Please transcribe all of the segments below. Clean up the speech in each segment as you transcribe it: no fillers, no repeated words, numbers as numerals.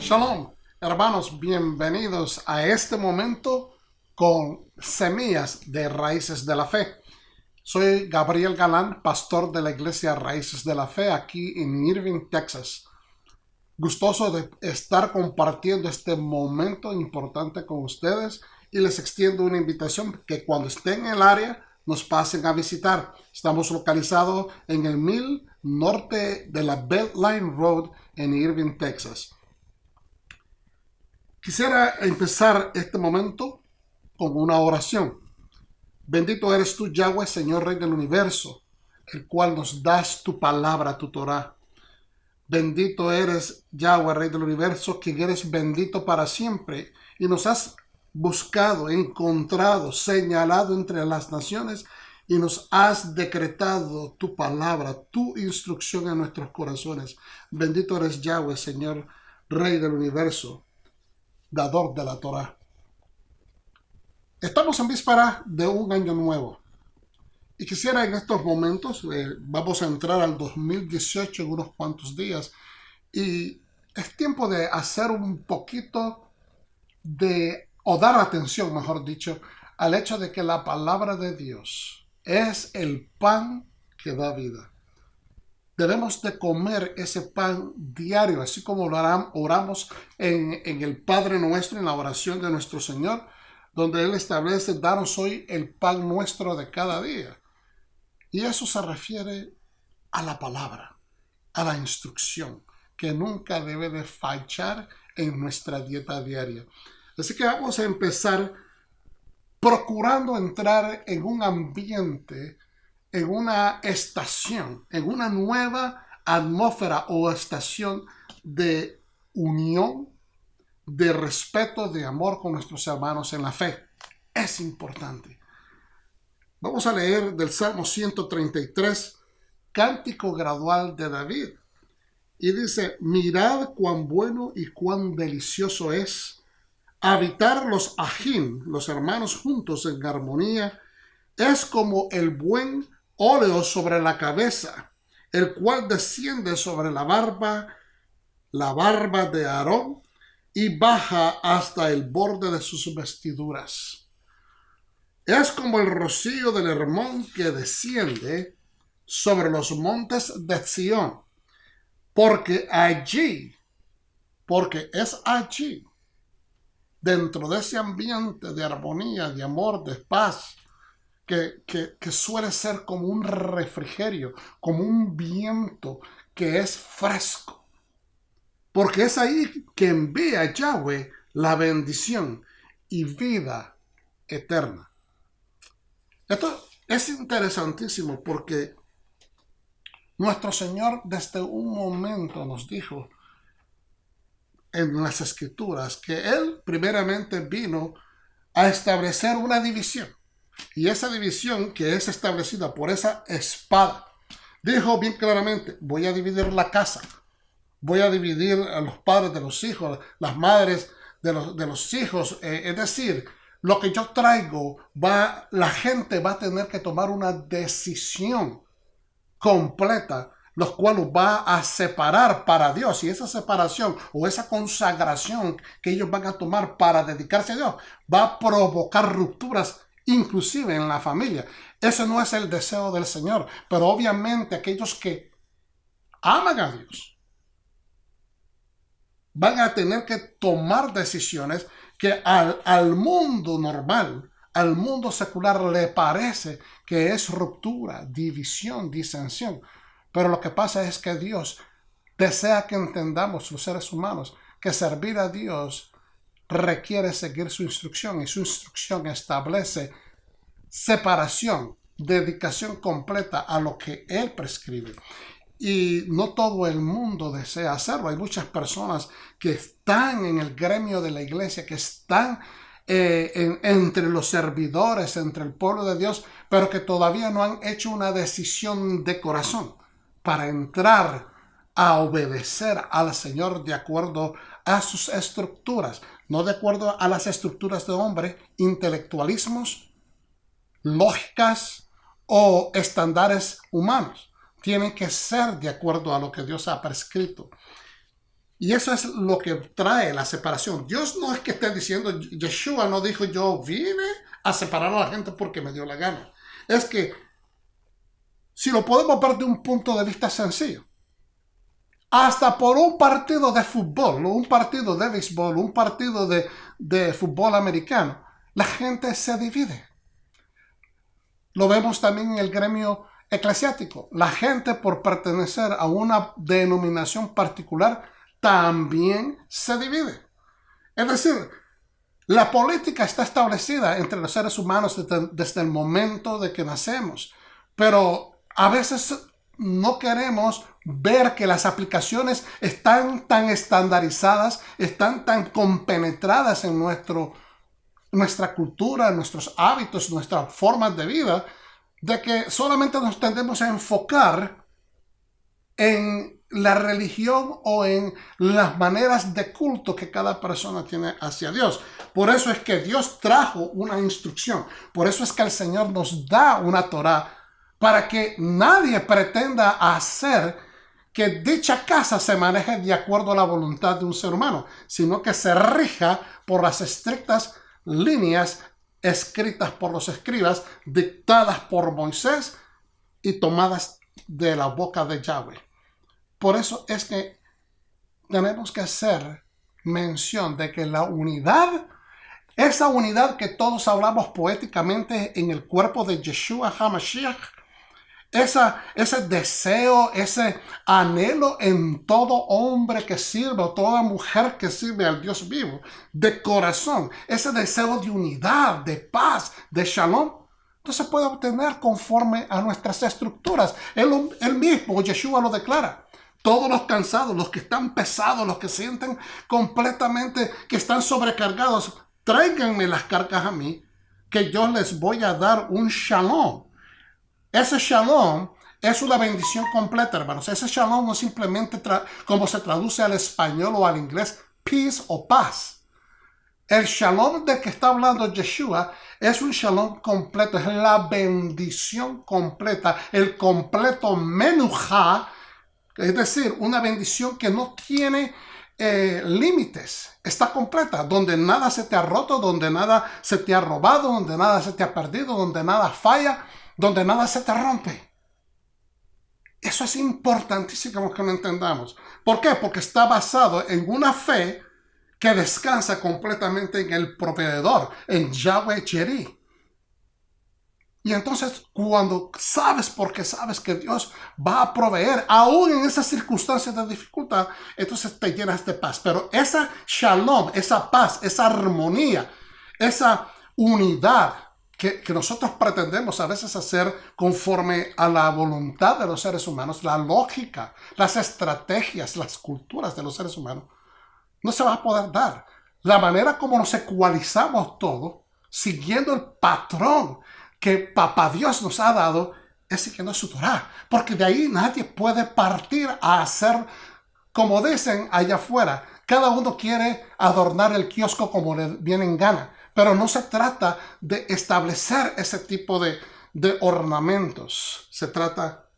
Shalom, hermanos, bienvenidos a este momento con Semillas de Raíces de la Fe. Soy Gabriel Galán, pastor de la iglesia Raíces de la Fe aquí en Irving, Texas. Gustoso de estar compartiendo este momento importante con ustedes y les extiendo una invitación que cuando estén en el área nos pasen a visitar. Estamos localizados en el 1000 norte de la Beltline Road en Irving, Texas. Quisiera empezar este momento con una oración. Bendito eres tú, Yahweh, Señor Rey del Universo, el cual nos das tu palabra, tu Torah. Bendito eres, Yahweh, Rey del Universo, que eres bendito para siempre y nos has buscado, encontrado, señalado entre las naciones y nos has decretado tu palabra, tu instrucción en nuestros corazones. Bendito eres, Yahweh, Señor Rey del Universo, dador de la Torah. Estamos en víspera de un año nuevo y quisiera en estos momentos, vamos a entrar al 2018 en unos cuantos días y es tiempo de hacer un poquito o dar atención, mejor dicho, al hecho de que la palabra de Dios es el pan que da vida. Debemos de comer ese pan diario, así como oramos en el Padre Nuestro, en la oración de nuestro Señor, donde Él establece, danos hoy el pan nuestro de cada día. Y eso se refiere a la palabra, a la instrucción, que nunca debe de fallar en nuestra dieta diaria. Así que vamos a empezar procurando entrar en un ambiente, en una estación, en una nueva atmósfera o estación de unión, de respeto, de amor con nuestros hermanos en la fe. Es importante. Vamos a leer del Salmo 133, cántico gradual de David. Y dice, mirad cuán bueno y cuán delicioso es habitar los ajín, los hermanos juntos en armonía. Es como el buen óleo sobre la cabeza, el cual desciende sobre la barba de Aarón, y baja hasta el borde de sus vestiduras. Es como el rocío del Hermón que desciende sobre los montes de Sión, porque es allí, dentro de ese ambiente de armonía, de amor, de paz, que suele ser como un refrigerio, como un viento que es fresco. Porque es ahí que envía Yahweh la bendición y vida eterna. Esto es interesantísimo porque nuestro Señor desde un momento nos dijo en las Escrituras que Él primeramente vino a establecer una división. Y esa división que es establecida por esa espada, dijo bien claramente, voy a dividir la casa. Voy a dividir a los padres de los hijos, las madres de los hijos. Es decir, lo que yo traigo, la gente va a tener que tomar una decisión completa, los cuales va a separar para Dios. Y esa separación o esa consagración que ellos van a tomar para dedicarse a Dios va a provocar rupturas inclusive en la familia. Ese no es el deseo del Señor. Pero obviamente aquellos que aman a Dios van a tener que tomar decisiones que al mundo normal, al mundo secular le parece que es ruptura, división, disensión. Pero lo que pasa es que Dios desea que entendamos, los seres humanos, que servir a Dios requiere seguir su instrucción y su instrucción establece separación, dedicación completa a lo que Él prescribe. Y no todo el mundo desea hacerlo. Hay muchas personas que están en el gremio de la iglesia, que están entre los servidores, entre el pueblo de Dios, pero que todavía no han hecho una decisión de corazón para entrar a obedecer al Señor de acuerdo a sus estructuras, no de acuerdo a las estructuras de hombre, intelectualismos, lógicas o estándares humanos. Tienen que ser de acuerdo a lo que Dios ha prescrito. Y eso es lo que trae la separación. Dios no es que esté diciendo, Yeshua no dijo, yo vine a separar a la gente porque me dio la gana. Es que, si lo podemos ver de un punto de vista sencillo, hasta por un partido de fútbol, un partido de béisbol, un partido de fútbol americano, la gente se divide. Lo vemos también en el gremio eclesiástico. La gente, por pertenecer a una denominación particular, también se divide. Es decir, la política está establecida entre los seres humanos desde el momento de que nacemos, pero a veces no queremos ver que las aplicaciones están tan estandarizadas, están tan compenetradas en nuestra cultura, nuestros hábitos, nuestras formas de vida, de que solamente nos tendemos a enfocar en la religión o en las maneras de culto que cada persona tiene hacia Dios. Por eso es que Dios trajo una instrucción. Por eso es que el Señor nos da una Torá para que nadie pretenda hacer que dicha casa se maneje de acuerdo a la voluntad de un ser humano, sino que se rija por las estrictas líneas escritas por los escribas, dictadas por Moisés y tomadas de la boca de Yahweh. Por eso es que tenemos que hacer mención de que la unidad, esa unidad que todos hablamos poéticamente en el cuerpo de Yeshua HaMashiach, ese deseo, ese anhelo en todo hombre que sirve o toda mujer que sirve al Dios vivo, de corazón, ese deseo de unidad, de paz, de shalom, no se puede obtener conforme a nuestras estructuras. Él mismo, Yeshua, lo declara. Todos los cansados, los que están pesados, los que sienten completamente que están sobrecargados, tráiganme las cargas a mí, que yo les voy a dar un shalom. Ese shalom es una bendición completa, hermanos. Ese shalom no simplemente como se traduce al español o al inglés, peace o paz. El shalom de que está hablando Yeshua es un shalom completo, es la bendición completa, el completo menujá, es decir, una bendición que no tiene límites, está completa, donde nada se te ha roto, donde nada se te ha robado, donde nada se te ha perdido, donde nada falla, donde nada se te rompe. Eso es importantísimo que lo entendamos. ¿Por qué? Porque está basado en una fe que descansa completamente en el proveedor, en Yahweh Jireh. Y entonces, cuando sabes, porque sabes que Dios va a proveer, aún en esas circunstancias de dificultad, entonces te llenas de paz. Pero esa shalom, esa paz, esa armonía, esa unidad que nosotros pretendemos a veces hacer conforme a la voluntad de los seres humanos, la lógica, las estrategias, las culturas de los seres humanos, no se va a poder dar. La manera como nos ecualizamos todo, siguiendo el patrón que Papá Dios nos ha dado, es siguiendo su Torah. Porque de ahí nadie puede partir a hacer, como dicen allá afuera, cada uno quiere adornar el kiosco como le viene en gana. Pero no se trata de establecer ese tipo de ornamentos. Se trata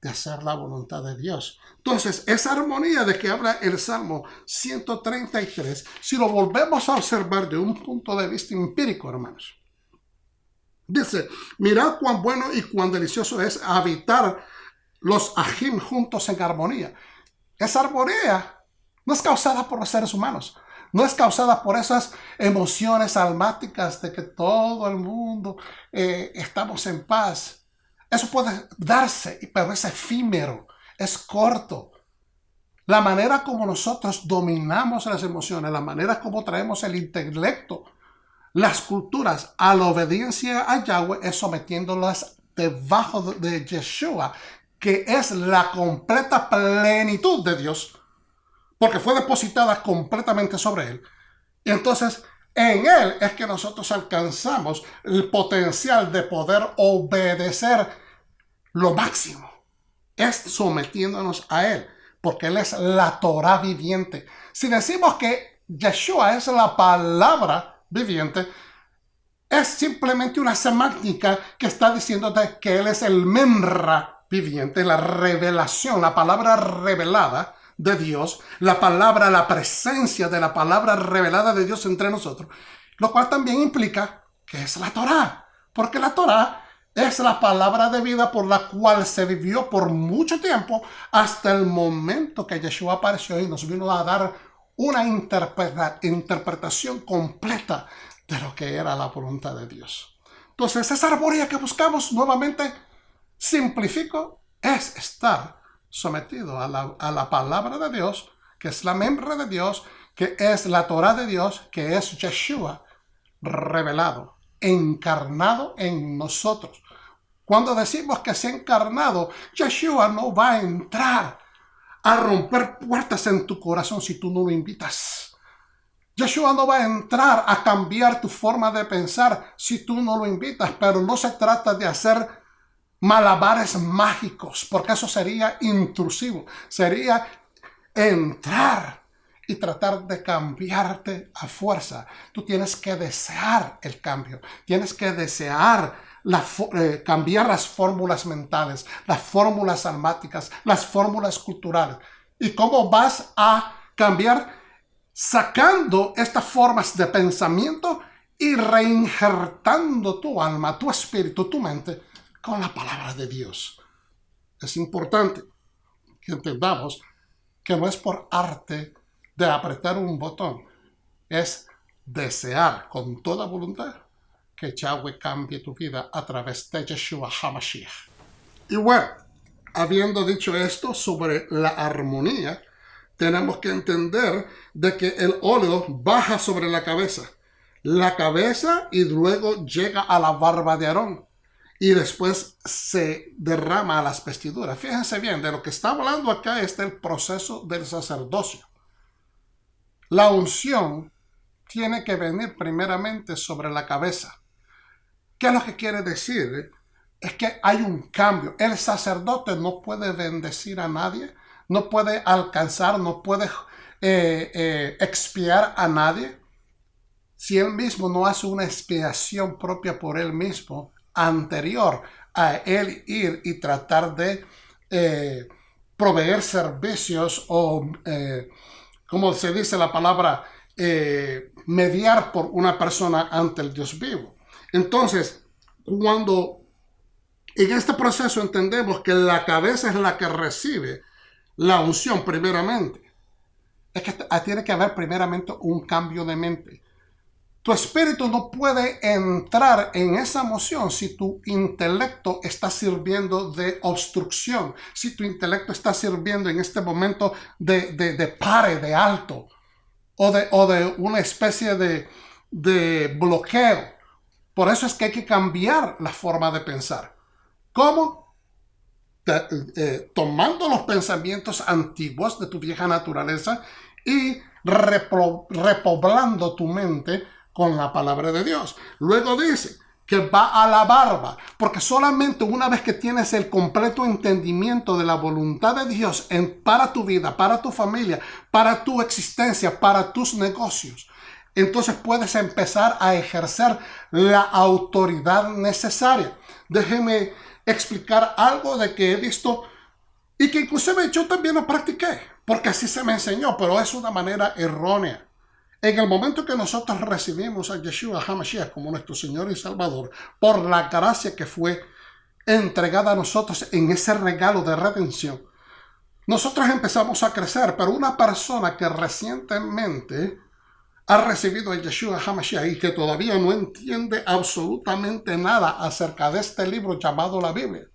de hacer la voluntad de Dios. Entonces, esa armonía de que habla el Salmo 133, si lo volvemos a observar de un punto de vista empírico, hermanos, dice, mirad cuán bueno y cuán delicioso es habitar los ajim juntos en armonía. Esa armonía no es causada por los seres humanos. No es causada por esas emociones almáticas de que todo el mundo estamos en paz. Eso puede darse, pero es efímero, es corto. La manera como nosotros dominamos las emociones, la manera como traemos el intelecto, las culturas a la obediencia a Yahweh es sometiéndolas debajo de Yeshua, que es la completa plenitud de Dios, porque fue depositada completamente sobre él. Y entonces, en él es que nosotros alcanzamos el potencial de poder obedecer lo máximo. Es sometiéndonos a él, porque él es la Torah viviente. Si decimos que Yeshua es la palabra viviente, es simplemente una semántica que está diciéndote que él es el Memra viviente, la revelación, la palabra revelada de Dios, la presencia de la palabra revelada de Dios entre nosotros, lo cual también implica que es la Torá, porque la Torá es la palabra de vida por la cual se vivió por mucho tiempo hasta el momento que Yeshua apareció y nos vino a dar una interpretación completa de lo que era la voluntad de Dios. Entonces, esa armonía que buscamos, nuevamente, simplifico, es estar sometido a la palabra de Dios, que es la membra de Dios, que es la Torah de Dios, que es Yeshua revelado, encarnado en nosotros. Cuando decimos que se ha encarnado, Yeshua no va a entrar a romper puertas en tu corazón si tú no lo invitas. Yeshua no va a entrar a cambiar tu forma de pensar si tú no lo invitas, pero no se trata de hacer malabares mágicos, porque eso sería intrusivo. Sería entrar y tratar de cambiarte a fuerza. Tú tienes que desear el cambio. Tienes que desear cambiar las fórmulas mentales, las fórmulas almáticas, las fórmulas culturales. ¿Y cómo vas a cambiar? Sacando estas formas de pensamiento y reinjertando tu alma, tu espíritu, tu mente con la palabra de Dios. Es importante que entendamos que no es por arte de apretar un botón, es desear con toda voluntad que Yahweh cambie tu vida a través de Yeshua HaMashiach. Y bueno, habiendo dicho esto sobre la armonía, tenemos que entender de que el óleo baja sobre la cabeza y luego llega a la barba de Aarón y después se derrama a las vestiduras. Fíjense bien, de lo que está hablando acá es el proceso del sacerdocio. La unción tiene que venir primeramente sobre la cabeza. ¿Qué es lo que quiere decir? Es que hay un cambio. El sacerdote no puede bendecir a nadie, no puede alcanzar, no puede expiar a nadie si él mismo no hace una expiación propia por él mismo anterior a él ir y tratar de proveer servicios o, como se dice la palabra, mediar por una persona ante el Dios vivo. Entonces, cuando en este proceso entendemos que la cabeza es la que recibe la unción primeramente, es que tiene que haber primeramente un cambio de mente. Tu espíritu no puede entrar en esa emoción si tu intelecto está sirviendo de obstrucción, si tu intelecto está sirviendo en este momento de pare, de alto, o de una especie de bloqueo. Por eso es que hay que cambiar la forma de pensar. ¿Cómo? Tomando los pensamientos antiguos de tu vieja naturaleza y repoblando tu mente con la palabra de Dios. Luego dice que va a la barba, porque solamente una vez que tienes el completo entendimiento de la voluntad de Dios para tu vida, para tu familia, para tu existencia, para tus negocios, entonces puedes empezar a ejercer la autoridad necesaria. Déjeme explicar algo de que he visto y que inclusive yo también lo practiqué, porque así se me enseñó, pero es una manera errónea. En el momento que nosotros recibimos a Yeshua HaMashiach como nuestro Señor y Salvador, por la gracia que fue entregada a nosotros en ese regalo de redención, nosotros empezamos a crecer, pero una persona que recientemente ha recibido a Yeshua HaMashiach y que todavía no entiende absolutamente nada acerca de este libro llamado la Biblia,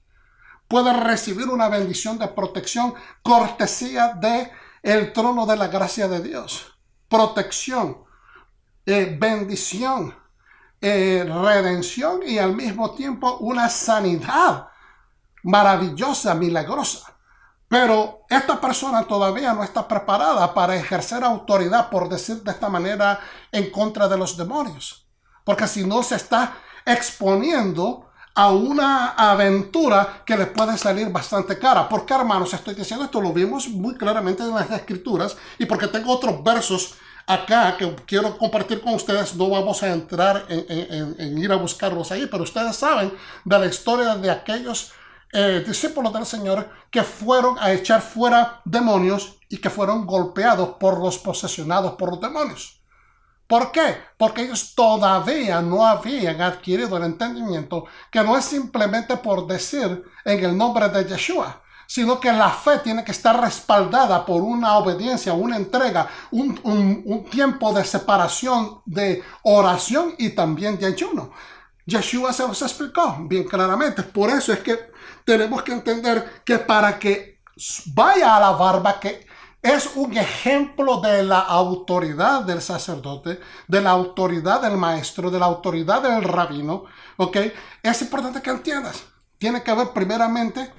puede recibir una bendición de protección, cortesía de el trono de la gracia de Dios. Protección, bendición, redención y al mismo tiempo una sanidad maravillosa, milagrosa. Pero esta persona todavía no está preparada para ejercer autoridad, por decir de esta manera, en contra de los demonios. Porque si no, se está exponiendo a una aventura que le puede salir bastante cara. ¿Por qué, hermanos, estoy diciendo esto? Lo vimos muy claramente en las Escrituras, y porque tengo otros versos acá que quiero compartir con ustedes. No vamos a entrar en ir a buscarlos ahí, pero ustedes saben de la historia de aquellos discípulos del Señor que fueron a echar fuera demonios y que fueron golpeados por los posesionados por los demonios. ¿Por qué? Porque ellos todavía no habían adquirido el entendimiento que no es simplemente por decir en el nombre de Yeshua, sino que la fe tiene que estar respaldada por una obediencia, una entrega, un tiempo de separación, de oración y también de ayuno. Yeshua se los explicó bien claramente. Por eso es que tenemos que entender que para que vaya a la barba, que es un ejemplo de la autoridad del sacerdote, de la autoridad del maestro, de la autoridad del rabino, ¿ok? Es importante que entiendas. Tiene que haber primeramente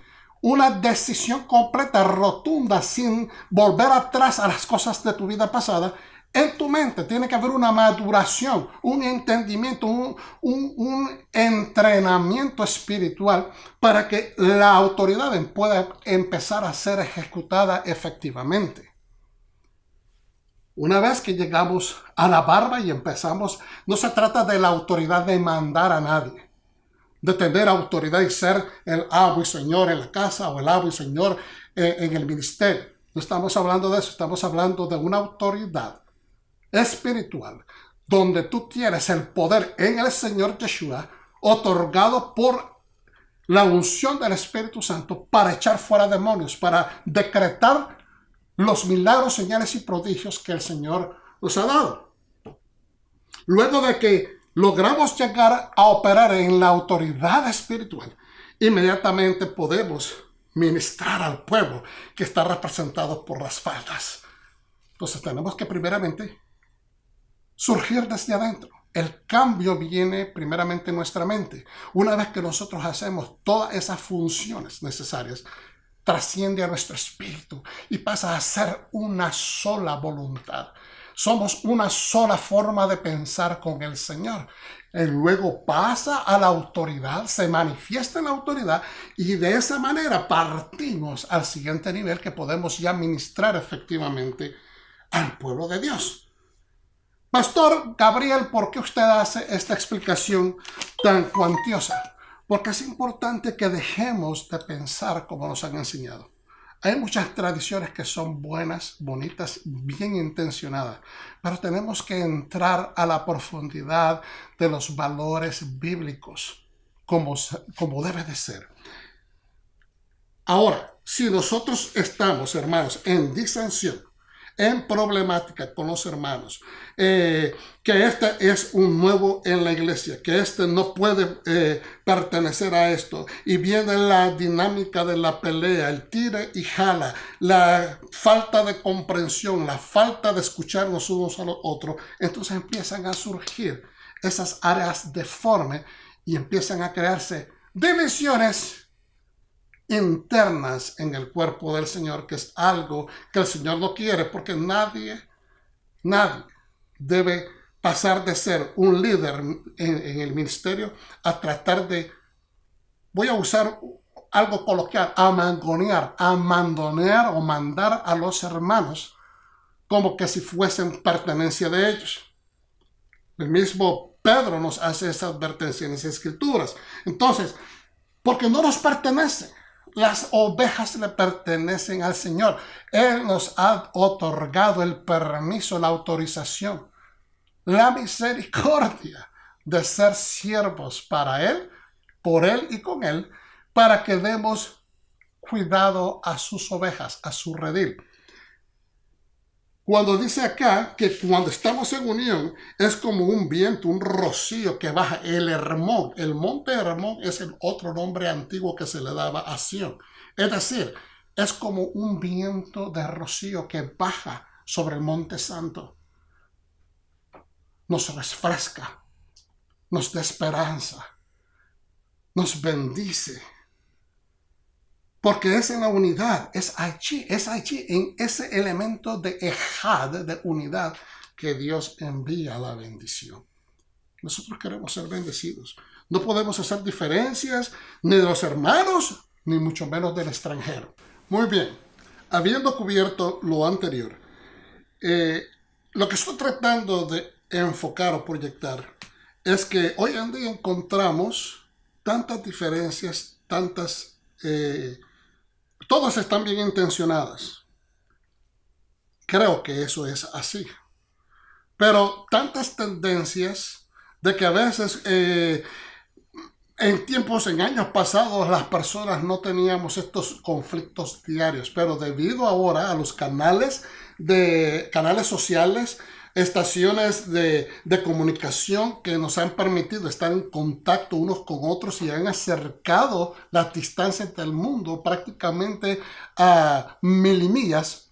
una decisión completa, rotunda, sin volver atrás a las cosas de tu vida pasada. En tu mente tiene que haber una maduración, un entendimiento, un entrenamiento espiritual para que la autoridad pueda empezar a ser ejecutada efectivamente. Una vez que llegamos a la barba y empezamos, no se trata de la autoridad de mandar a nadie, de tener autoridad y ser el amo y señor en la casa o el amo y señor en el ministerio. No estamos hablando de eso, estamos hablando de una autoridad espiritual, donde tú tienes el poder en el Señor Yeshua, otorgado por la unción del Espíritu Santo para echar fuera demonios, para decretar los milagros, señales y prodigios que el Señor nos ha dado. Luego de que logramos llegar a operar en la autoridad espiritual, inmediatamente podemos ministrar al pueblo que está representado por las faldas. Entonces tenemos que primeramente surgir desde adentro. El cambio viene primeramente en nuestra mente. Una vez que nosotros hacemos todas esas funciones necesarias, trasciende a nuestro espíritu y pasa a ser una sola voluntad. Somos una sola forma de pensar con el Señor. Él luego pasa a la autoridad, se manifiesta en la autoridad y de esa manera partimos al siguiente nivel que podemos ya ministrar efectivamente al pueblo de Dios. Pastor Gabriel, ¿por qué usted hace esta explicación tan cuantiosa? Porque es importante que dejemos de pensar como nos han enseñado. Hay muchas tradiciones que son buenas, bonitas, bien intencionadas, pero tenemos que entrar a la profundidad de los valores bíblicos, como debe de ser. Ahora, si nosotros estamos, hermanos, en disensión, en problemática con los hermanos, que este es un nuevo en la iglesia, que este no puede pertenecer a esto, y viene la dinámica de la pelea, el tira y jala, la falta de comprensión, la falta de escucharnos unos a los otros, entonces empiezan a surgir esas áreas deformes y empiezan a crearse divisiones internas en el cuerpo del Señor, que es algo que el Señor no quiere, porque nadie debe pasar de ser un líder en el ministerio a tratar de, voy a usar algo coloquial, a mandonear o mandar a los hermanos como que si fuesen pertenencia de ellos. El mismo Pedro nos hace esa advertencia en las Escrituras. Entonces, porque no nos pertenece. Las ovejas le pertenecen al Señor. Él nos ha otorgado el permiso, la autorización, la misericordia de ser siervos para Él, por Él y con Él, para que demos cuidado a sus ovejas, a su redil. Cuando dice acá que cuando estamos en unión es como un viento, un rocío que baja, el Hermón. El monte Hermón es el otro nombre antiguo que se le daba a Sión. Es decir, es como un viento de rocío que baja sobre el monte santo. Nos refresca, nos da esperanza, nos bendice. Porque es en la unidad, es allí, en ese elemento de ejad, de unidad, que Dios envía la bendición. Nosotros queremos ser bendecidos. No podemos hacer diferencias ni de los hermanos, ni mucho menos del extranjero. Muy bien, habiendo cubierto lo anterior, lo que estoy tratando de enfocar o proyectar es que hoy en día encontramos tantas diferencias, tantas todas están bien intencionadas. Creo que eso es así. Pero tantas tendencias de que a veces en años pasados, las personas no teníamos estos conflictos diarios, pero debido ahora a los canales sociales, estaciones de comunicación que nos han permitido estar en contacto unos con otros y han acercado las distancias del mundo prácticamente a milimillas,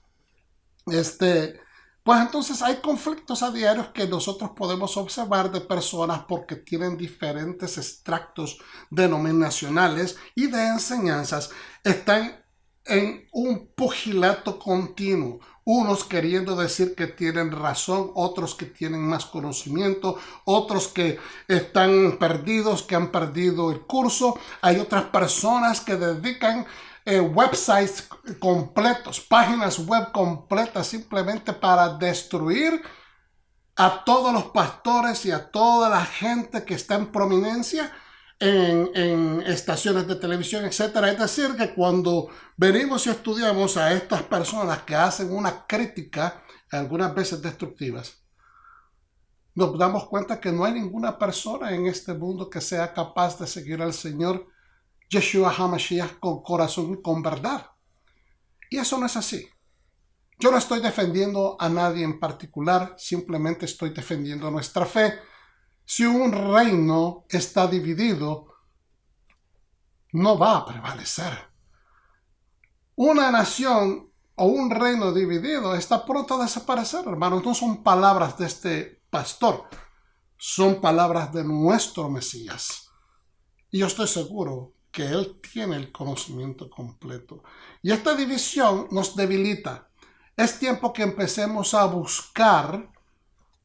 pues entonces hay conflictos a diarios que nosotros podemos observar de personas porque tienen diferentes extractos denominacionales y de enseñanzas. Están en un pugilato continuo. Unos queriendo decir que tienen razón, otros que tienen más conocimiento, otros que están perdidos, que han perdido el curso. Hay otras personas que dedican websites completos, páginas web completas simplemente para destruir a todos los pastores y a toda la gente que está en prominencia en estaciones de televisión, etcétera. Es decir, que cuando venimos y estudiamos a estas personas que hacen una crítica, algunas veces destructivas, nos damos cuenta que no hay ninguna persona en este mundo que sea capaz de seguir al Señor Yeshua HaMashiach con corazón y con verdad. Y eso no es así. Yo no estoy defendiendo a nadie en particular, simplemente estoy defendiendo nuestra fe. Si un reino está dividido, no va a prevalecer. Una nación o un reino dividido está pronto a desaparecer, hermanos. No son palabras de este pastor, son palabras de nuestro Mesías. Y yo estoy seguro que Él tiene el conocimiento completo. Y esta división nos debilita. Es tiempo que empecemos a buscar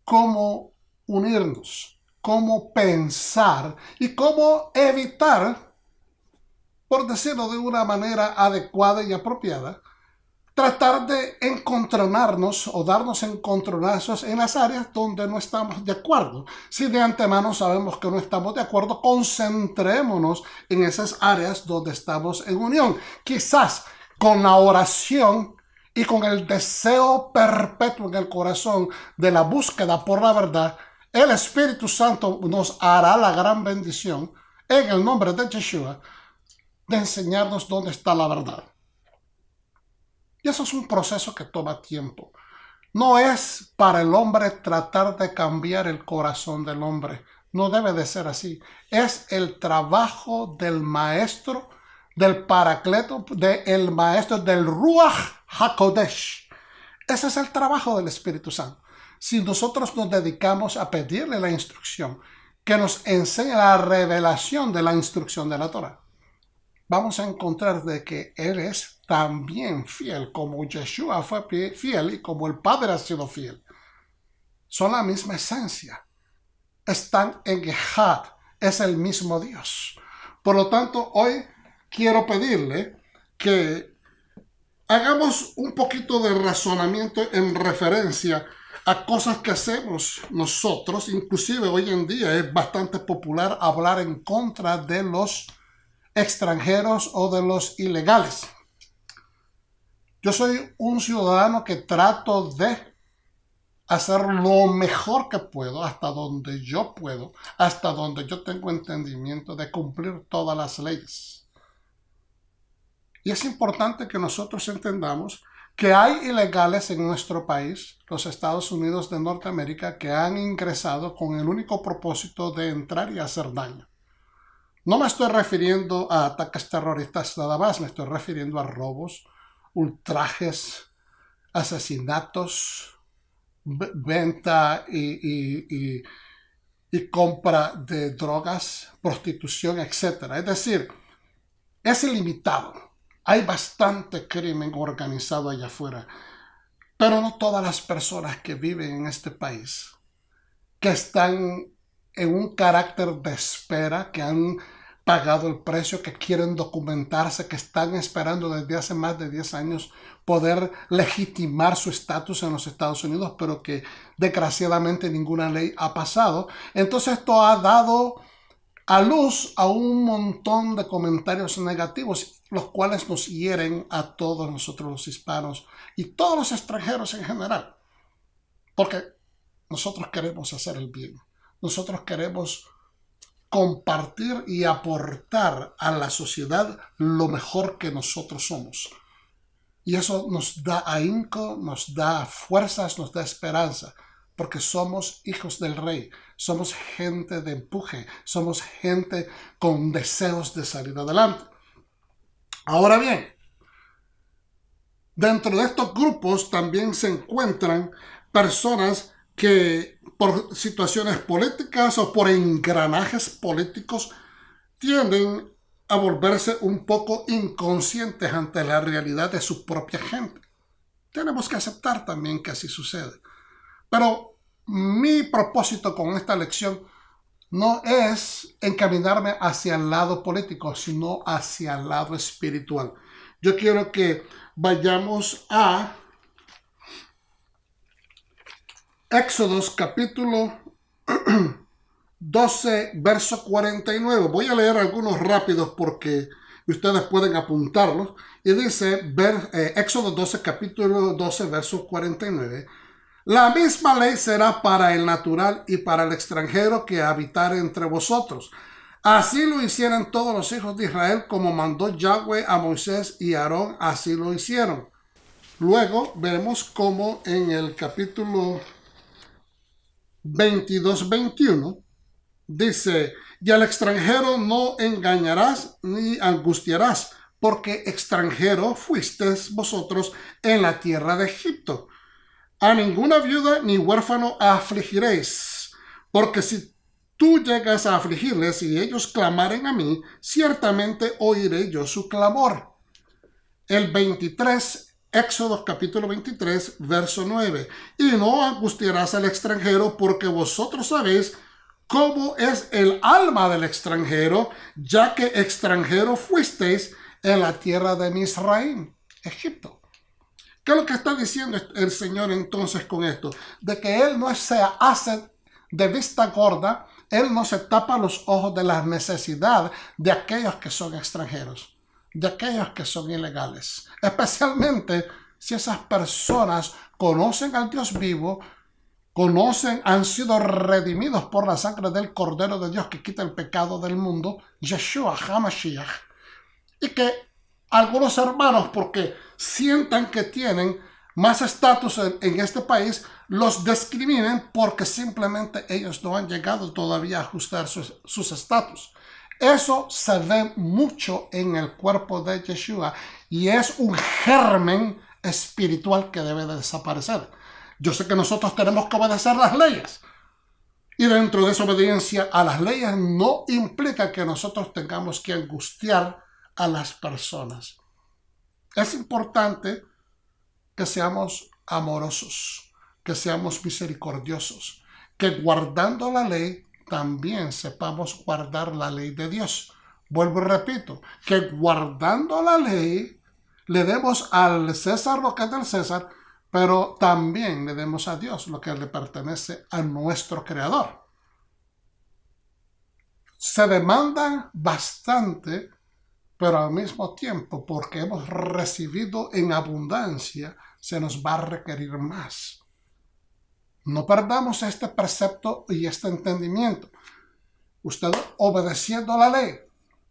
cómo unirnos, cómo pensar y cómo evitar, por decirlo de una manera adecuada y apropiada, tratar de encontronarnos o darnos encontronazos en las áreas donde no estamos de acuerdo. Si de antemano sabemos que no estamos de acuerdo, concentrémonos en esas áreas donde estamos en unión. Quizás con la oración y con el deseo perpetuo en el corazón de la búsqueda por la verdad, el Espíritu Santo nos hará la gran bendición, en el nombre de Yeshua, de enseñarnos dónde está la verdad. Y eso es un proceso que toma tiempo. No es para el hombre tratar de cambiar el corazón del hombre. No debe de ser así. Es el trabajo del maestro, del paracleto, del maestro, del Ruach HaKodesh. Ese es el trabajo del Espíritu Santo. Si nosotros nos dedicamos a pedirle la instrucción, que nos enseñe la revelación de la instrucción de la Torah, vamos a encontrar de que Él es también fiel, como Yeshua fue fiel y como el Padre ha sido fiel. Son la misma esencia. Están en Ejad. Es el mismo Dios. Por lo tanto, hoy quiero pedirle que hagamos un poquito de razonamiento en referencia a cosas que hacemos nosotros. Inclusive hoy en día es bastante popular hablar en contra de los extranjeros o de los ilegales. Yo soy un ciudadano que trato de hacer lo mejor que puedo, hasta donde yo puedo, hasta donde yo tengo entendimiento de cumplir todas las leyes. Y es importante que nosotros entendamos que hay ilegales en nuestro país, los Estados Unidos de Norteamérica, que han ingresado con el único propósito de entrar y hacer daño. No me estoy refiriendo a ataques terroristas nada más, me estoy refiriendo a robos, ultrajes, asesinatos, venta y compra de drogas, prostitución, etc. Es decir, es ilimitado. Hay bastante crimen organizado allá afuera, pero no todas las personas que viven en este país, que están en un carácter de espera, que han pagado el precio, que quieren documentarse, que están esperando desde hace más de 10 años poder legitimar su estatus en los Estados Unidos, pero que desgraciadamente ninguna ley ha pasado. Entonces esto ha dado a luz a un montón de comentarios negativos, los cuales nos hieren a todos nosotros los hispanos y todos los extranjeros en general. Porque nosotros queremos hacer el bien. Nosotros queremos compartir y aportar a la sociedad lo mejor que nosotros somos. Y eso nos da ahínco, nos da fuerzas, nos da esperanza, porque somos hijos del Rey, somos gente de empuje, somos gente con deseos de salir adelante. Ahora bien, dentro de estos grupos también se encuentran personas que por situaciones políticas o por engranajes políticos tienden a volverse un poco inconscientes ante la realidad de su propia gente. Tenemos que aceptar también que así sucede. Pero mi propósito con esta lección no es encaminarme hacia el lado político, sino hacia el lado espiritual. Yo quiero que vayamos a Éxodos capítulo 12, verso 49. Voy a leer algunos rápidos porque ustedes pueden apuntarlos. Y dice, Éxodo 12, capítulo 12, verso 49. La misma ley será para el natural y para el extranjero que habitare entre vosotros. Así lo hicieron todos los hijos de Israel, como mandó Yahweh a Moisés y Aarón, así lo hicieron. Luego vemos cómo en el capítulo 22-21 dice, y al extranjero no engañarás ni angustiarás, porque extranjero fuisteis vosotros en la tierra de Egipto. A ninguna viuda ni huérfano afligiréis, porque si tú llegas a afligirles y ellos clamaren a mí, ciertamente oiré yo su clamor. El 23, Éxodo capítulo 23, verso 9. Y no angustiarás al extranjero, porque vosotros sabéis cómo es el alma del extranjero, ya que extranjero fuisteis en la tierra de Misraim, Egipto. ¿Qué es lo que está diciendo el Señor entonces con esto? De que Él no se hace de vista gorda, Él no se tapa los ojos de la necesidad de aquellos que son extranjeros, de aquellos que son ilegales. Especialmente si esas personas conocen al Dios vivo, han sido redimidos por la sangre del Cordero de Dios que quita el pecado del mundo, Yeshua HaMashiach, y que algunos hermanos, porque sientan que tienen más estatus en este país, los discriminen porque simplemente ellos no han llegado todavía a ajustar sus estatus. Eso se ve mucho en el cuerpo de Yeshua y es un germen espiritual que debe de desaparecer. Yo sé que nosotros tenemos que obedecer las leyes. Y dentro de esa obediencia a las leyes no implica que nosotros tengamos que angustiar a las personas. Es importante que seamos amorosos, que seamos misericordiosos, que guardando la ley también sepamos guardar la ley de Dios. Vuelvo y repito, que guardando la ley le demos al César lo que es del César, pero también le demos a Dios lo que le pertenece a nuestro Creador. Se demanda bastante, pero al mismo tiempo, porque hemos recibido en abundancia, se nos va a requerir más. No perdamos este precepto y este entendimiento. Usted, obedeciendo la ley,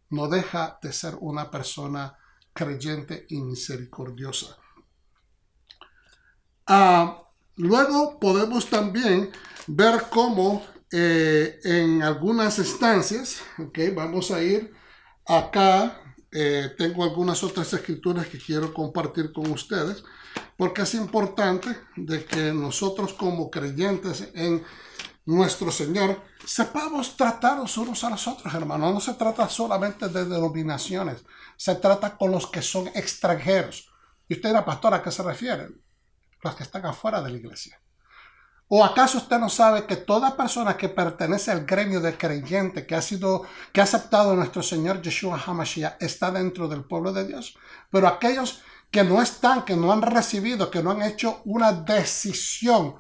no deja de ser una persona creyente y misericordiosa. Luego podemos también ver cómo en algunas instancias, vamos a ir acá, tengo algunas otras escrituras que quiero compartir con ustedes, porque es importante de que nosotros como creyentes en nuestro Señor sepamos tratar los unos a los otros, hermanos. No se trata solamente de denominaciones, se trata con los que son extranjeros. Y usted dirá, pastor, ¿a qué se refiere? Los que están afuera de la iglesia. ¿O acaso usted no sabe que toda persona que pertenece al gremio de creyente que ha aceptado a nuestro Señor Yeshua HaMashiach está dentro del pueblo de Dios? Pero aquellos que no están, que no han recibido, que no han hecho una decisión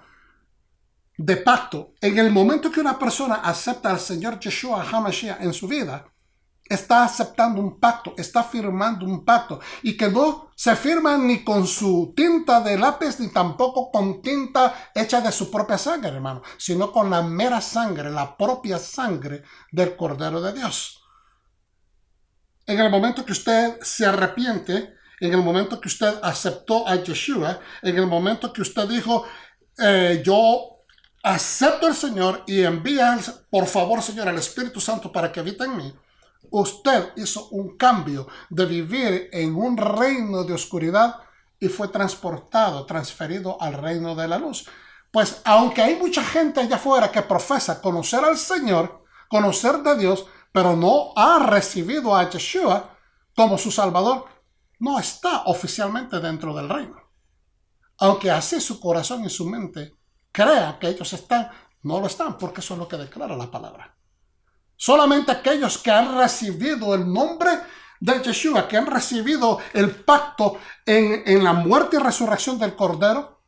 de pacto. En el momento que una persona acepta al Señor Yeshua HaMashiach en su vida, está aceptando un pacto, está firmando un pacto, y que no se firma ni con su tinta de lápiz, ni tampoco con tinta hecha de su propia sangre, hermano, sino con la mera sangre, la propia sangre del Cordero de Dios. En el momento que usted se arrepiente, en el momento que usted aceptó a Yeshua, en el momento que usted dijo, yo acepto al Señor y envía, por favor, Señor, al Espíritu Santo para que habite en mí, usted hizo un cambio de vivir en un reino de oscuridad y fue transferido al reino de la luz. Pues aunque hay mucha gente allá afuera que profesa conocer al Señor, conocer de Dios, pero no ha recibido a Yeshua como su Salvador, no está oficialmente dentro del reino. Aunque así su corazón y su mente crean que ellos están, no lo están, porque eso es lo que declara la palabra. Solamente aquellos que han recibido el nombre de Yeshua, que han recibido el pacto en la muerte y resurrección del Cordero,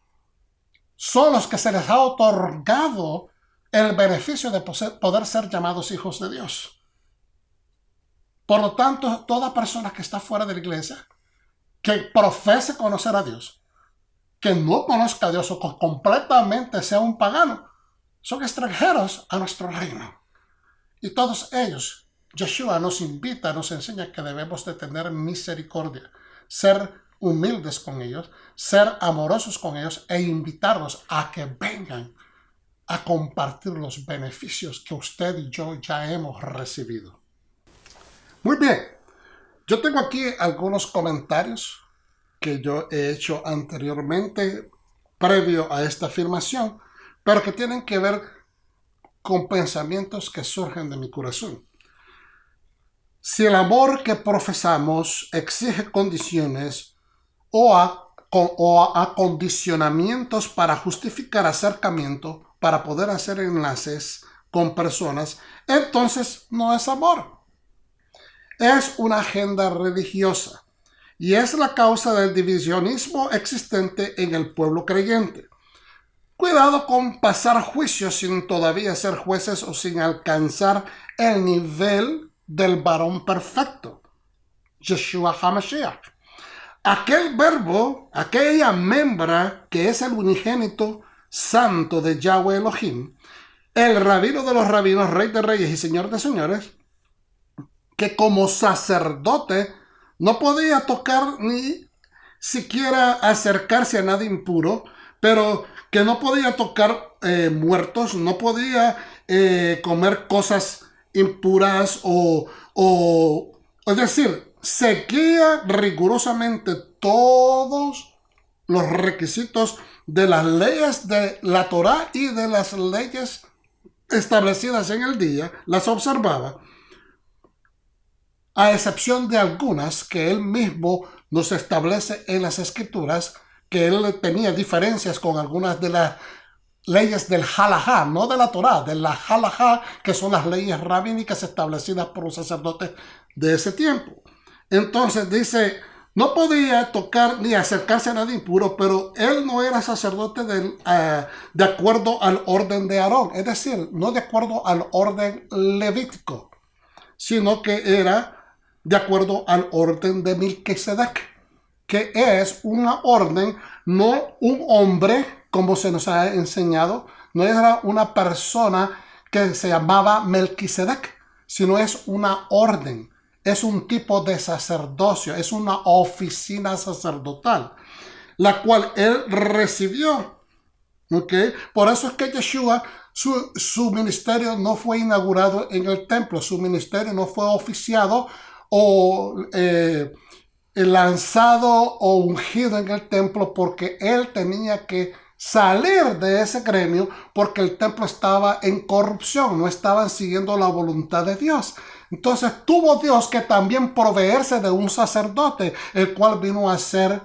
son los que se les ha otorgado el beneficio de poder ser llamados hijos de Dios. Por lo tanto, toda persona que está fuera de la iglesia, que profese conocer a Dios, que no conozca a Dios o que completamente sea un pagano, son extranjeros a nuestro reino. Y todos ellos, Yeshua nos invita, nos enseña que debemos de tener misericordia, ser humildes con ellos, ser amorosos con ellos e invitarlos a que vengan a compartir los beneficios que usted y yo ya hemos recibido. Muy bien, yo tengo aquí algunos comentarios que yo he hecho anteriormente, previo a esta afirmación, pero que tienen que ver con pensamientos que surgen de mi corazón. Si el amor que profesamos exige condiciones o acondicionamientos para justificar acercamiento, para poder hacer enlaces con personas, entonces no es amor. Es una agenda religiosa y es la causa del divisionismo existente en el pueblo creyente. Cuidado con pasar juicios sin todavía ser jueces o sin alcanzar el nivel del varón perfecto, Yeshua HaMashiach. Aquel verbo, aquella membra que es el unigénito santo de Yahweh Elohim, el rabino de los rabinos, rey de reyes y señor de señores, que como sacerdote no podía tocar ni siquiera acercarse a nada impuro, pero que no podía tocar muertos, no podía comer cosas impuras es decir, seguía rigurosamente todos los requisitos de las leyes de la Torá y de las leyes establecidas en el día, las observaba, a excepción de algunas que él mismo nos establece en las Escrituras, que él tenía diferencias con algunas de las leyes del halajá, no de la Torá, de la halajá, que son las leyes rabínicas establecidas por los sacerdotes de ese tiempo. Entonces dice, no podía tocar ni acercarse a nada impuro, pero él no era sacerdote de acuerdo al orden de Aarón, es decir, no de acuerdo al orden levítico, sino que era de acuerdo al orden de Melquisedec, que es una orden, no un hombre, como se nos ha enseñado, no era una persona que se llamaba Melquisedec, sino es una orden, es un tipo de sacerdocio, es una oficina sacerdotal, la cual él recibió. ¿Okay? Por eso es que Yeshua, su ministerio no fue inaugurado en el templo, su ministerio no fue oficiado o lanzado o ungido en el templo, porque él tenía que salir de ese gremio porque el templo estaba en corrupción, no estaban siguiendo la voluntad de Dios. Entonces tuvo Dios que también proveerse de un sacerdote, el cual vino a ser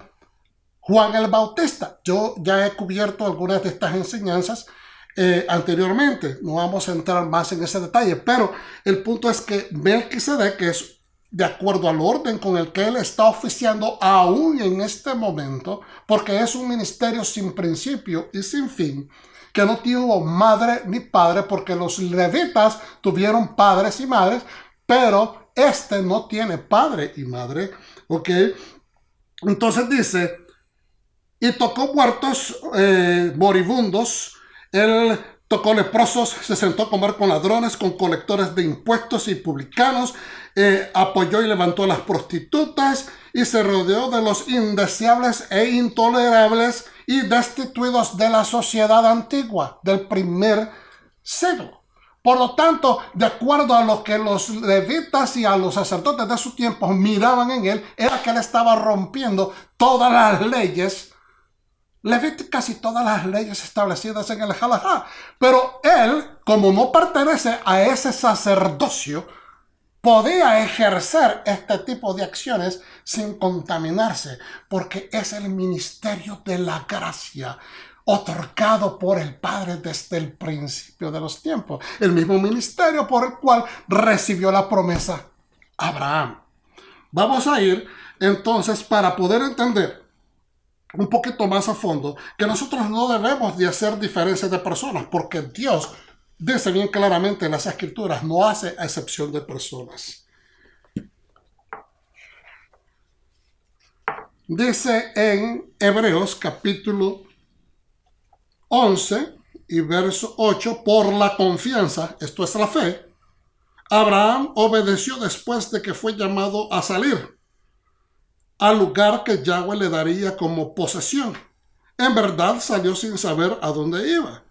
Juan el Bautista. Yo ya he cubierto algunas de estas enseñanzas anteriormente, no vamos a entrar más en ese detalle, pero el punto es que Melquisedec, que es de acuerdo al orden con el que él está oficiando aún en este momento, porque es un ministerio sin principio y sin fin, que no tuvo madre ni padre, porque los levitas tuvieron padres y madres, pero este no tiene padre y madre, ¿ok? Entonces dice, y tocó muertos moribundos, él tocó leprosos, se sentó a comer con ladrones, con colectores de impuestos y publicanos, apoyó y levantó a las prostitutas y se rodeó de los indeseables e intolerables y destituidos de la sociedad antigua del primer siglo. Por lo tanto, de acuerdo a lo que los levitas y a los sacerdotes de su tiempo miraban en él, era que él estaba rompiendo todas las leyes levíticas y todas las leyes establecidas en el halajá. Pero él, como no pertenece a ese sacerdocio, podía ejercer este tipo de acciones sin contaminarse, porque es el ministerio de la gracia otorgado por el Padre desde el principio de los tiempos. El mismo ministerio por el cual recibió la promesa Abraham. Vamos a ir entonces para poder entender un poquito más a fondo que nosotros no debemos de hacer diferencias de personas, porque Dios dice bien claramente en las Escrituras, no hace excepción de personas. Dice en Hebreos capítulo 11 y verso 8, por la confianza, esto es la fe, Abraham obedeció después de que fue llamado a salir al lugar que Yahweh le daría como posesión. En verdad salió sin saber a dónde iba.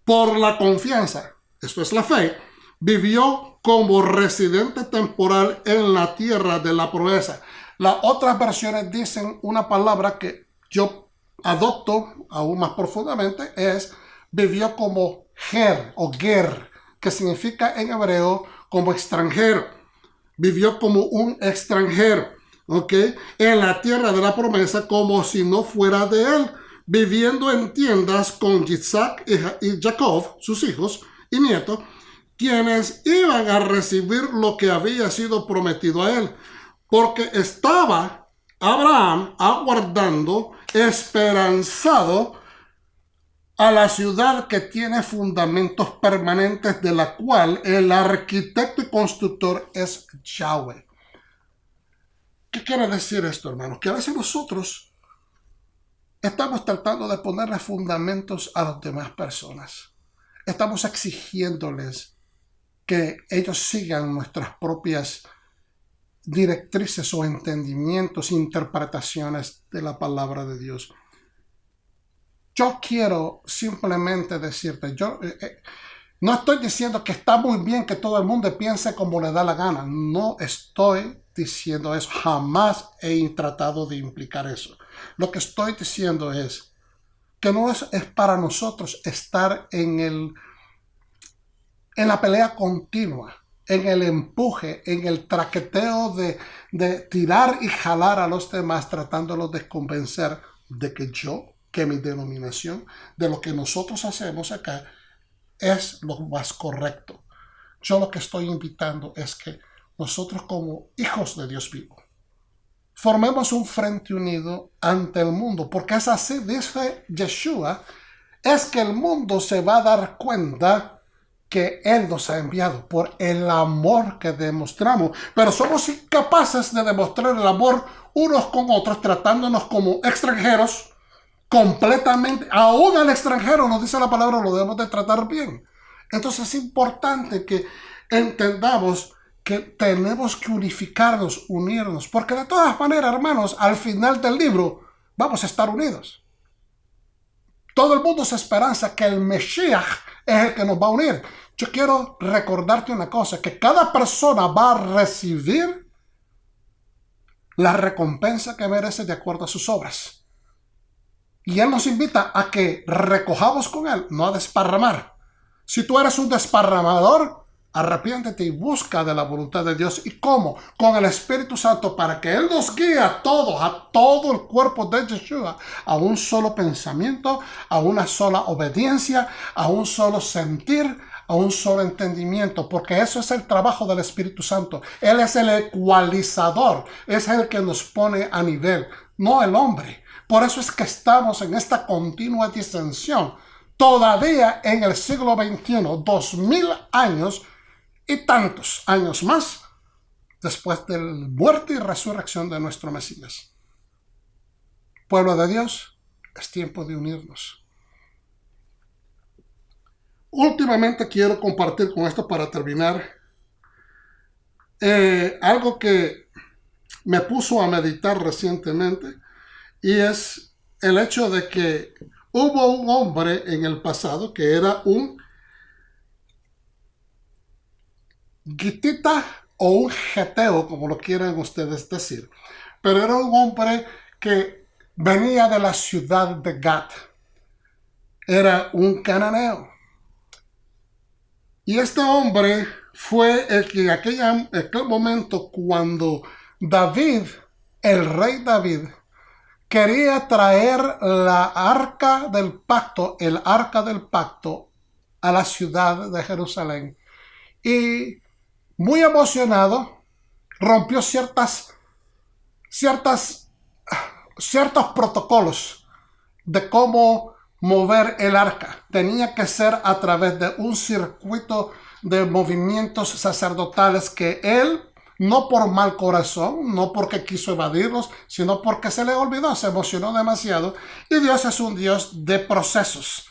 Por la confianza, esto es la fe, vivió como residente temporal en la tierra de la promesa. Las otras versiones dicen una palabra que yo adopto aún más profundamente, es vivió como ger o ger, que significa en hebreo como extranjero. Vivió como un extranjero, ¿ok? En la tierra de la promesa, como si no fuera de él, viviendo en tiendas con Isaac y Jacob, sus hijos y nietos, quienes iban a recibir lo que había sido prometido a él, porque estaba Abraham aguardando, esperanzado, a la ciudad que tiene fundamentos permanentes, de la cual el arquitecto y constructor es Yahweh. ¿Qué quiere decir esto, hermanos? Que a veces nosotros estamos tratando de ponerle fundamentos a las demás personas. Estamos exigiéndoles que ellos sigan nuestras propias directrices o entendimientos, interpretaciones de la palabra de Dios. Yo quiero simplemente decirte, no estoy diciendo que está muy bien que todo el mundo piense como le da la gana. No estoy diciendo eso. Jamás he tratado de implicar eso. Lo que estoy diciendo es que no es para nosotros estar en la pelea continua, en el empuje, en el traqueteo de tirar y jalar a los demás, tratándolos de convencer de que mi denominación, de lo que nosotros hacemos acá, es lo más correcto. Yo lo que estoy invitando es que nosotros, como hijos de Dios vivo, formemos un frente unido ante el mundo, porque es así, dice Yeshua, es que el mundo se va a dar cuenta que Él nos ha enviado por el amor que demostramos, pero somos incapaces de demostrar el amor unos con otros, tratándonos como extranjeros, completamente. Aún al extranjero, nos dice la palabra, lo debemos de tratar bien. Entonces es importante que entendamos que tenemos que unificarnos, unirnos, porque de todas maneras, hermanos, al final del libro vamos a estar unidos. Todo el mundo se esperanza que el Mesías es el que nos va a unir. Yo quiero recordarte una cosa, que cada persona va a recibir la recompensa que merece de acuerdo a sus obras. Y Él nos invita a que recojamos con Él, no a desparramar. Si tú eres un desparramador, arrepiéntete y busca de la voluntad de Dios. ¿Y cómo? Con el Espíritu Santo, para que Él nos guíe a todo el cuerpo de Yeshua, a un solo pensamiento, a una sola obediencia, a un solo sentir, a un solo entendimiento, porque eso es el trabajo del Espíritu Santo. Él es el ecualizador, es el que nos pone a nivel, no el hombre. Por eso es que estamos en esta continua disensión todavía en el siglo XXI, 2000 años y tantos años más después de la muerte y resurrección de nuestro Mesías. Pueblo de Dios, es tiempo de unirnos. Últimamente quiero compartir con esto para terminar algo que me puso a meditar recientemente, y es el hecho de que hubo un hombre en el pasado que era un gitita o un geteo, como lo quieran ustedes decir, pero era un hombre que venía de la ciudad de Gat. Era un cananeo. Y este hombre fue el que en aquel momento, cuando David, el rey David, quería traer la arca del pacto, el arca del pacto, a la ciudad de Jerusalén. Y muy emocionado, rompió ciertos protocolos de cómo mover el arca. Tenía que ser a través de un circuito de movimientos sacerdotales que él, no por mal corazón, no porque quiso evadirlos, sino porque se le olvidó, se emocionó demasiado. Y Dios es un Dios de procesos.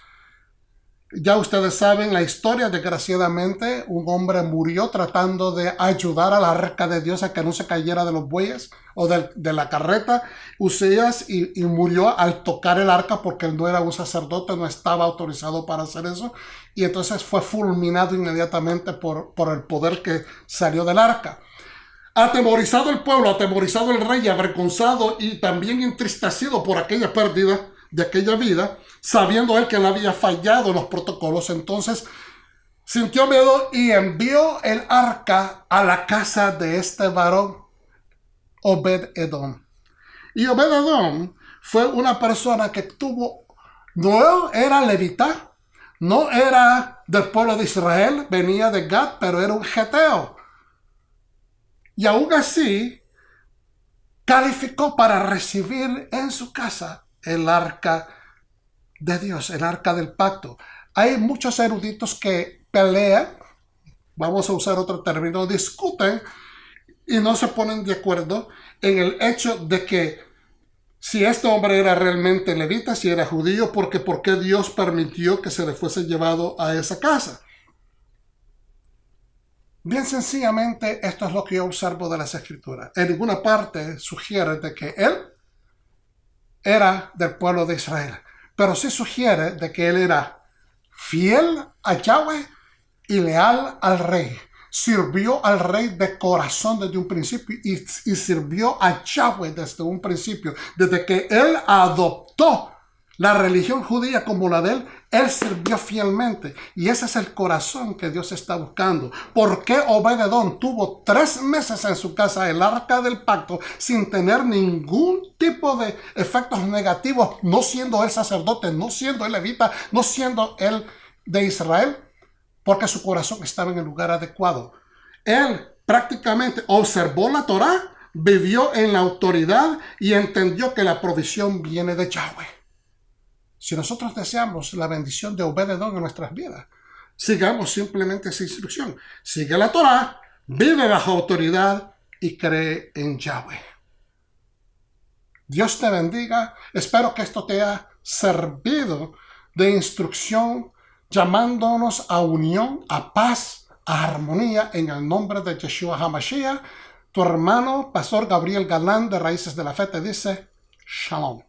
Ya ustedes saben la historia. Desgraciadamente, un hombre murió tratando de ayudar a la arca de Dios a que no se cayera de los bueyes o de la carreta, Usías, y murió al tocar el arca porque él no era un sacerdote, no estaba autorizado para hacer eso, y entonces fue fulminado inmediatamente por el poder que salió del arca. Atemorizado el pueblo, atemorizado el rey, avergonzado y también entristecido por aquella pérdida de aquella vida, sabiendo él que él había fallado en los protocolos, entonces sintió miedo y envió el arca a la casa de este varón, Obed-Edom. Y Obed-Edom fue una persona que no era levita, no era del pueblo de Israel, venía de Gad, pero era un geteo. Y aún así, calificó para recibir en su casa el arca de Dios, el arca del pacto. Hay muchos eruditos que pelean, vamos a usar otro término, discuten y no se ponen de acuerdo en el hecho de que si este hombre era realmente levita, si era judío, porque ¿por qué Dios permitió que se le fuese llevado a esa casa? Bien sencillamente, esto es lo que yo observo de las Escrituras. En ninguna parte sugiere de que él era del pueblo de Israel, pero sí sugiere de que él era fiel a Yahweh y leal al rey. Sirvió al rey de corazón desde un principio y sirvió a Yahweh desde un principio. Desde que él adoptó la religión judía como la de él sirvió fielmente. Y ese es el corazón que Dios está buscando. ¿Por qué Obed-Edom tuvo 3 meses en su casa el arca del pacto sin tener ningún tipo de efectos negativos, no siendo él sacerdote, no siendo él levita, no siendo él de Israel? Porque su corazón estaba en el lugar adecuado. Él prácticamente observó la Torá, vivió en la autoridad y entendió que la provisión viene de Yahweh. Si nosotros deseamos la bendición de Obed-Edom en nuestras vidas, sigamos simplemente esa instrucción. Sigue la Torá, vive bajo autoridad y cree en Yahweh. Dios te bendiga. Espero que esto te haya servido de instrucción, llamándonos a unión, a paz, a armonía, en el nombre de Yeshua HaMashiach. Tu hermano, Pastor Gabriel Galán, de Raíces de la Fe, te dice Shalom.